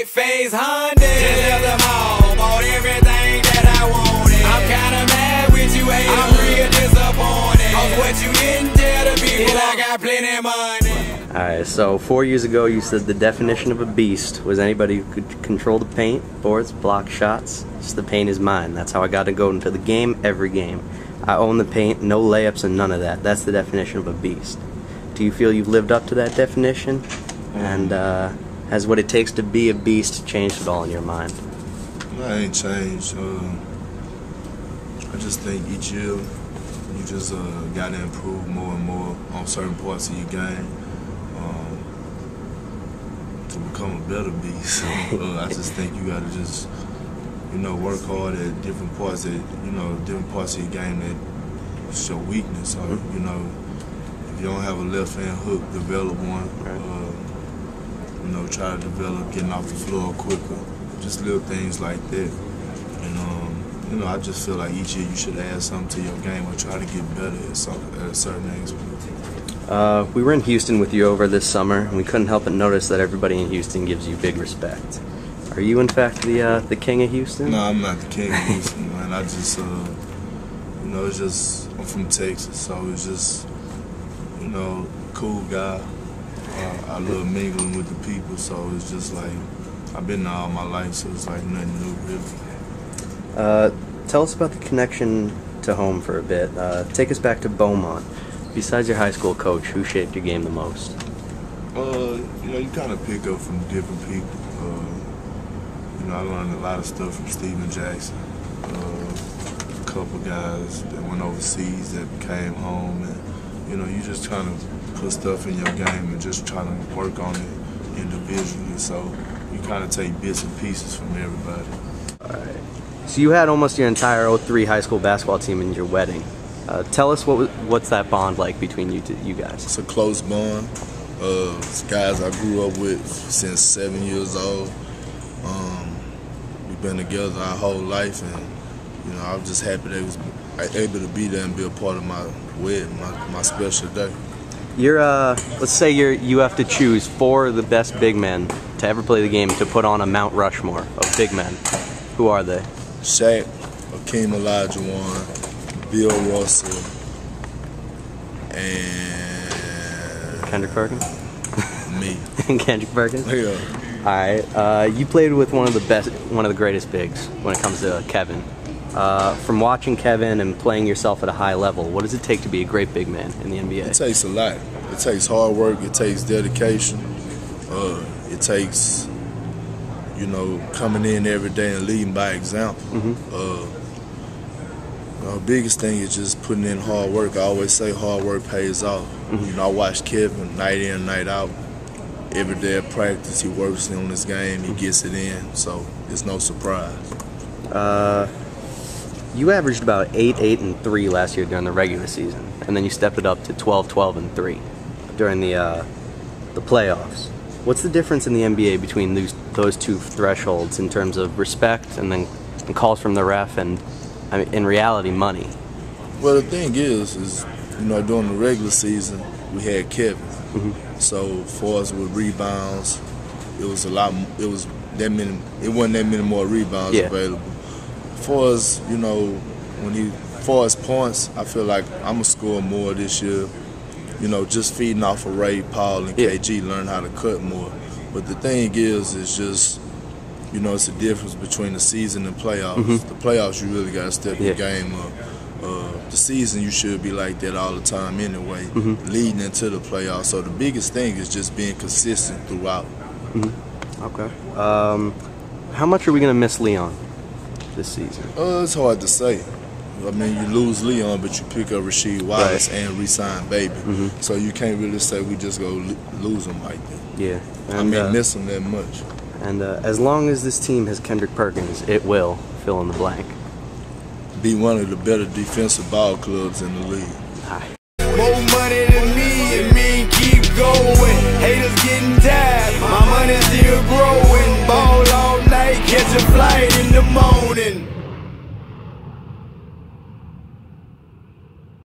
face Honda. Just left the mall, bought everything that I wanted. I'm kinda mad with you, hey, I'm real disappointed. Cause what you didn't tell the people, I got plenty of money. Alright, so 4 years ago you said the definition of a beast was anybody who could control the paint, boards, block shots. Just the paint is mine. That's how I got to go into the game, every game. I own the paint, no layups and none of that. That's the definition of a beast. Do you feel you've lived up to that definition? And has what it takes to be a beast changed at all in your mind? No, it ain't changed. I just think each year you just got to improve more and more on certain parts of your game to become a better beast. I just think you got to just, work hard at different parts of your game that's your weakness. Or, if you don't have a left hand hook, develop one. Try to develop getting off the floor quicker. Just little things like that. And I just feel like each year you should add something to your game or try to get better at certain aspects. We were in Houston with you over this summer, and we couldn't help but notice that everybody in Houston gives you big respect. Are you in fact the king of Houston? No, I'm not the king of Houston, man. I just, it's just, I'm from Texas, so it's just, cool guy. I love mingling with the people, so it's just like, I've been there all my life, so it's like nothing new, really. Tell us about the connection to home for a bit. Take us back to Beaumont. Besides your high school coach, who shaped your game the most? You kind of pick up from different people. I learned a lot of stuff from Steven Jackson. A couple guys that went overseas that came home, and you just kind of put stuff in your game and just try to work on it individually. So you kind of take bits and pieces from everybody. All right. So you had almost your entire 03 high school basketball team in your wedding. Tell us what's that bond like between you guys? It's a close bond. It's guys I grew up with since 7 years old. We've been together our whole life, and I was just happy they was able to be there and be a part of my wedding, my special day. You're let's say you have to choose 4 of the best big men to ever play the game to put on a Mount Rushmore of big men. Who are they? Shaq, Hakeem Olajuwon, Bill Russell, and Kendrick Perkins? Me. Kendrick Perkins? Yeah. Alright, you played with one of the greatest bigs when it comes to Kevin. From watching Kevin and playing yourself at a high level, what does it take to be a great big man in the NBA? It takes a lot. It takes hard work, it takes dedication, it takes, coming in every day and leading by example. The biggest thing is just putting in hard work. I always say hard work pays off. I watch Kevin night in, night out. Every day at practice, he works on his game, he gets it in, so it's no surprise. You averaged about 8, 8, and 3 last year during the regular season, and then you stepped it up to 12, 12, and 3 during the playoffs. What's the difference in the NBA between those two thresholds in terms of respect and then calls from the ref and, in reality, money? Well, the thing is during the regular season we had Kevin. So for us with rebounds, it wasn't that many more rebounds available. For us, for us points, I feel like I'm gonna score more this year. Just feeding off of Ray, Paul, and KG, learn how to cut more. But the thing is just, it's the difference between the season and playoffs. The playoffs, you really gotta step your game up. The season, you should be like that all the time anyway, leading into the playoffs. So the biggest thing is just being consistent throughout. Okay. How much are we gonna miss Leon this season? It's hard to say. I mean, you lose Leon, but you pick up Rasheed Wallace and re-sign Baby. So you can't really say we just go lose him like that. Yeah. And, miss him that much. And as long as this team has Kendrick Perkins, it will fill in the blank. Be one of the better defensive ball clubs in the league. More money